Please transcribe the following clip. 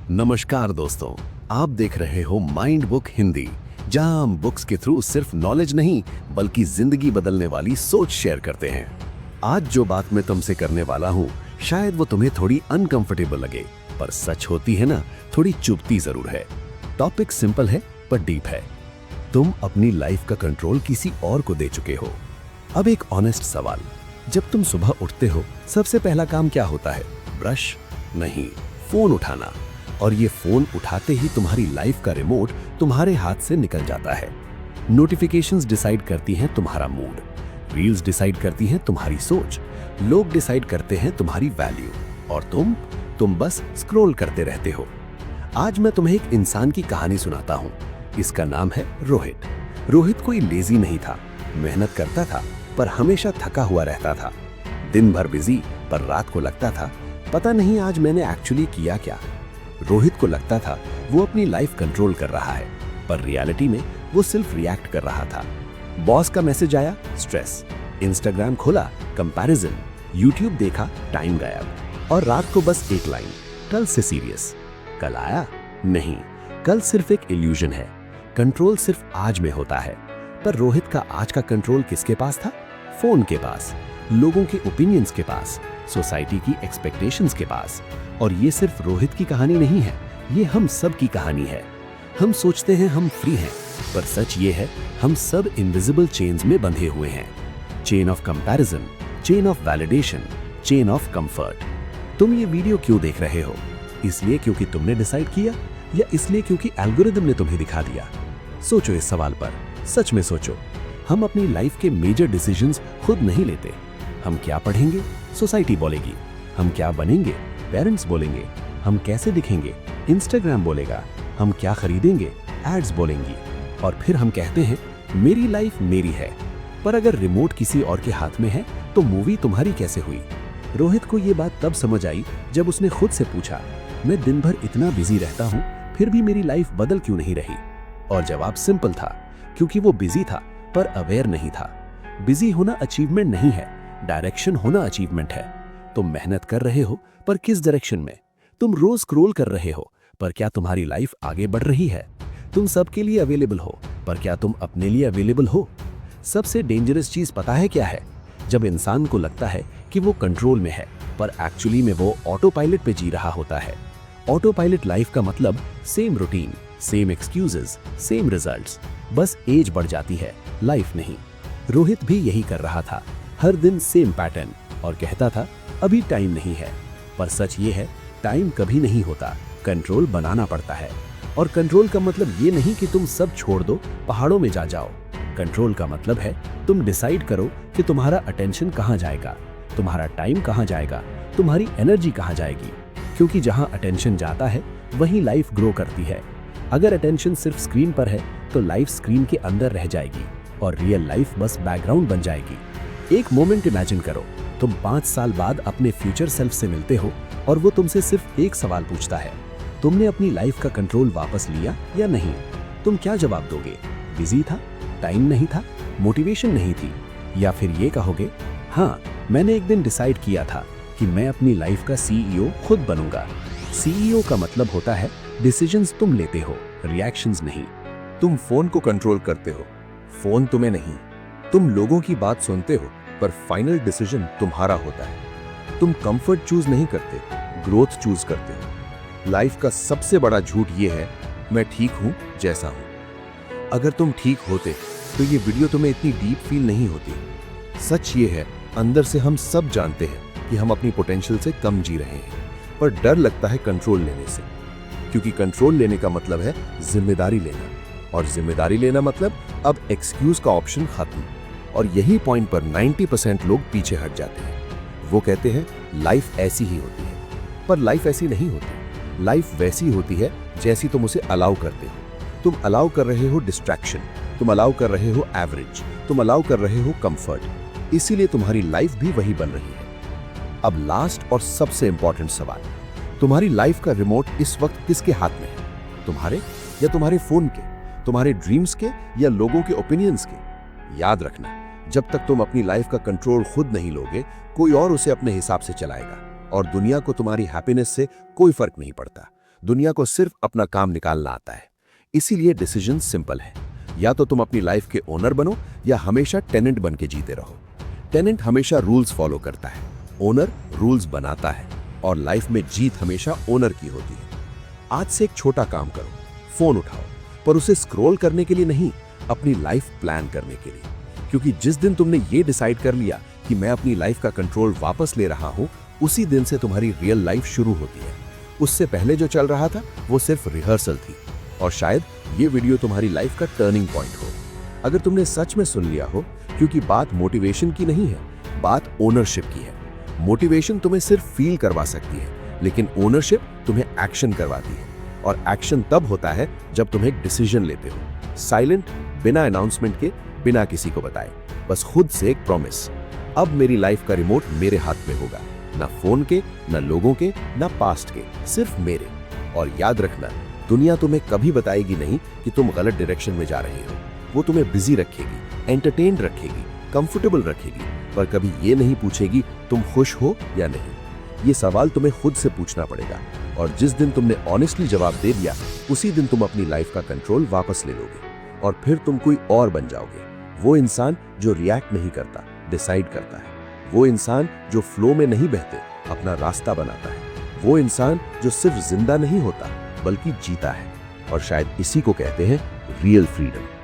नमस्कार दोस्तों, आप देख रहे हो माइंड बुक हिंदी, जहां हम बुक्स के थ्रू सिर्फ नॉलेज नहीं बल्कि जिंदगी बदलने वाली सोच शेयर करते हैं। आज जो बात मैं तुमसे करने वाला हूं, शायद वो तुम्हें थोड़ी अनकंफर्टेबल लगे, पर सच होती है ना, थोड़ी चुभती जरूर है। टॉपिक सिंपल है पर डीप है। तुम अपनी लाइफ का कंट्रोल किसी और को दे चुके हो। अब एक ऑनेस्ट सवाल, जब तुम सुबह उठते हो सबसे पहला काम क्या होता है? ब्रश नहीं, फोन उठाना। और ये फोन उठाते ही तुम्हारी लाइफ का रिमोट तुम्हारे हाथ से निकल जाता है। नोटिफिकेशंस डिसाइड करती हैं तुम्हारा मूड, रील्स डिसाइड करती हैं तुम्हारी सोच, लोग डिसाइड करते हैं तुम्हारी वैल्यू, और तुम बस स्क्रॉल करते रहते हो। आज मैं तुम्हें एक इंसान की कहानी सुनाता हूँ। इसका नाम है रोहित। रोहित कोई लेजी नहीं था, मेहनत करता था पर हमेशा थका हुआ रहता था। दिन भर बिजी, पर रात को लगता था पता नहीं आज मैंने एक्चुअली किया क्या। रोहित को लगता था वो अपनी लाइफ कंट्रोल कर रहा है, पर रियलिटी में वो सिर्फ रिएक्ट कर रहा था। बॉस का मैसेज आया, स्ट्रेस। इंस्टाग्राम खोला, कंपैरिजन। यूट्यूब देखा, टाइम गायब। और रात को बस एक लाइन, कल से सीरियस। कल आया? नहीं, कल सिर्फ एक इल्यूजन है। कंट्रोल सिर्फ आज में होता है। पर रोहित का आज का कंट्रोल किसके पास था? फोन के पास, लोगों के ओपिनियंस के पास, सोसाइटी की एक्सपेक्टेशंस के पास। और ये सिर्फ रोहित की कहानी नहीं है, ये हम सब की कहानी है। हम सोचते हैं हम फ्री हैं, पर सच ये है हम सब इनविजिबल चेन्स में बंधे हुए हैं। Chain of comparison, chain of validation, chain of comfort. तुम ये वीडियो क्यों देख रहे हो? इसलिए क्योंकि तुमने डिसाइड किया, या इसलिए क्योंकि एल्गोरिदम ने तुम्हें दिखा दिया? सोचो इस सवाल पर, सच में सोचो। हम अपनी लाइफ के मेजर डिसीजंस खुद नहीं लेते। हम क्या पढ़ेंगे? सोसाइटी बोलेगी। हम क्या बनेंगे? पेरेंट्स बोलेंगे। हम कैसे दिखेंगे? इंस्टाग्राम बोलेगा। हम क्या खरीदेंगे? एड्स बोलेंगी। और फिर हम कहते हैं मेरी लाइफ मेरी है। पर अगर रिमोट किसी और के हाथ में है तो मूवी तुम्हारी कैसे हुई? रोहित को ये बात तब समझ आई जब उसने खुद से पूछा, मैं दिन भर इतना बिजी रहता हूँ, फिर भी मेरी लाइफ बदल क्यों नहीं रही? और जवाब सिंपल था, क्योंकि वो बिजी था पर अवेयर नहीं था। बिजी होना अचीवमेंट नहीं है, डायरेक्शन होना अचीवमेंट है। तुम मेहनत कर रहे हो, पर किस डायरेक्शन में? तुम रोज स्क्रॉल कर रहे हो, पर क्या तुम्हारी लाइफ आगे बढ़ रही है? तुम सबके लिए अवेलेबल हो, पर क्या तुम अपने लिए अवेलेबल हो? सबसे डेंजरस चीज पता है क्या है? जब इंसान को लगता है कि वो कंट्रोल में है, पर एक्चुअली में वो ऑटो पायलट पे जी रहा होता है। ऑटो पायलट लाइफ का मतलब same routine, same excuses, same results. बस एज बढ़ जाती है, लाइफ नहीं। रोहित भी यही कर रहा था, हर दिन सेम पैटर्न, और कहता था अभी टाइम नहीं है। पर सच ये है, टाइम कभी नहीं होता, कंट्रोल बनाना पड़ता है। और कंट्रोल का मतलब ये नहीं कि तुम सब छोड़ दो, पहाड़ों में जा जाओ। कंट्रोल का मतलब है तुम डिसाइड करो कि तुम्हारा अटेंशन कहाँ जाएगा, तुम्हारा टाइम कहाँ जाएगा, तुम्हारी एनर्जी कहाँ जाएगी। क्योंकि जहाँ अटेंशन जाता है वहीं लाइफ ग्रो करती है। अगर अटेंशन सिर्फ स्क्रीन पर है तो लाइफ स्क्रीन के अंदर रह जाएगी और रियल लाइफ बस बैकग्राउंड बन जाएगी। एक मोमेंट इमेजिन करो, तुम 5 साल बाद अपने फ्यूचर सेल्फ से मिलते हो और वो तुमसे सिर्फ एक सवाल पूछता है, तुमने अपनी लाइफ का कंट्रोल वापस लिया या नहीं? तुम क्या जवाब दोगे? बिजी था, टाइम नहीं था, मोटिवेशन नहीं थी? या फिर ये कहोगे, हाँ मैंने एक दिन डिसाइड किया था कि मैं अपनी लाइफ का सीईओ खुद बनूंगा। सीईओ का मतलब होता है डिसीजंस तुम लेते हो, रिएक्शंस नहीं। तुम फोन को कंट्रोल करते हो, फोन तुम्हें नहीं। तुम लोगों की बात सुनते हो, पर फाइनल डिसीजन तुम्हारा होता है। तुम कंफर्ट चूज नहीं करते, ग्रोथ चूज करते हो। लाइफ का सबसे बड़ा झूठ ये है, मैं ठीक हूं जैसा हूं। अगर तुम ठीक होते तो ये वीडियो तुम्हें इतनी डीप फील नहीं होती। सच ये है, अंदर से हम सब जानते हैं कि हम अपनी पोटेंशियल से कम जी रहे हैं, पर डर लगता है कंट्रोल लेने से। क्योंकि कंट्रोल लेने का मतलब है जिम्मेदारी लेना, और जिम्मेदारी लेना मतलब अब एक्सक्यूज का ऑप्शन खत्म। और यही पॉइंट पर 90% लोग पीछे हट जाते हैं। वो कहते हैं लाइफ ऐसी ही होती है, पर लाइफ ऐसी नहीं होती। लाइफ वैसी होती है जैसी तुम उसे अलाउ करते हो। तुम अलाउ कर रहे हो डिस्ट्रैक्शन, तुम अलाउ कर रहे हो एवरेज, तुम अलाउ कर रहे हो कंफर्ट। इसीलिए तुम्हारी लाइफ भी वही बन रही है। अब लास्ट और सबसे इंपॉर्टेंट सवाल, तुम्हारी लाइफ का रिमोट इस वक्त किसके हाथ में है? तुम्हारे या तुम्हारे फोन के, तुम्हारे ड्रीम्स के या लोगों के ओपिनियंस के? याद रखना, जब तक तुम अपनी लाइफ का कंट्रोल खुद नहीं लोगे, कोई और उसे अपने हिसाब से चलाएगा, और दुनिया को तुम्हारी हैप्पीनेस से कोई फर्क नहीं पड़ता। दुनिया को सिर्फ अपना काम निकालना आता है। इसीलिए डिसीजन सिंपल है, या तो तुम अपनी लाइफ के ओनर बनो या हमेशा टेनेंट बन के जीते रहो। टेनेंट हमेशा रूल्स फॉलो करता है, ओनर रूल्स बनाता है, और लाइफ में जीत हमेशा ओनर की होती है। आज से एक छोटा काम करो, फोन उठाओ, पर उसे स्क्रॉल करने के लिए नहीं, अपनी लाइफ प्लान करने के लिए। क्योंकि जिस दिन तुमने ये डिसाइड कर लिया कि मैं अपनी लाइफ का कंट्रोल वापस ले रहा हूं, उसी दिन से तुम्हारी रियल लाइफ शुरू होती है। उससे पहले जो चल रहा था वो सिर्फ रिहर्सल थी, और शायद ये वीडियो तुम्हारी लाइफ का टर्निंग पॉइंट हो। अगर तुमने सच में सुन लिया हो, क्योंकि बात मोटिवेशन की नहीं है, बात ओनरशिप की है। मोटिवेशन तुम्हें सिर्फ फील करवा सकती है, लेकिन ओनरशिप तुम्हें एक्शन करवाती है। और एक्शन तब होता है जब तुम एक डिसीजन लेते हो, साइलेंट, बिना अनाउंसमेंट के, बिना किसी को बताए, बस खुद से एक प्रॉमिस। अब मेरी लाइफ का रिमोट मेरे हाथ में होगा, ना फोन के, ना लोगों के, ना पास्ट के, सिर्फ मेरे। और याद रखना, दुनिया तुम्हें कभी बताएगी नहीं कि तुम गलत डायरेक्शन में जा रहे हो। वो तुम्हें बिजी रखेगी, एंटरटेन्ड रखेगी, कंफर्टेबल रखेगी, पर कभी ये नहीं पूछेगी तुम खुश हो या नहीं। ये सवाल तुम्हें खुद से पूछना पड़ेगा, और जिस दिन तुमने ऑनेस्टली जवाब दे दिया, उसी दिन तुम अपनी लाइफ का कंट्रोल वापस ले लोगे, और फिर तुम कोई और बन जाओगे। वो इंसान जो रिएक्ट नहीं करता, डिसाइड करता है। वो इंसान जो फ्लो में नहीं बहते, अपना रास्ता बनाता है। वो इंसान जो सिर्फ जिंदा नहीं होता, बल्कि जीता है। और शायद इसी को कहते हैं रियल फ्रीडम।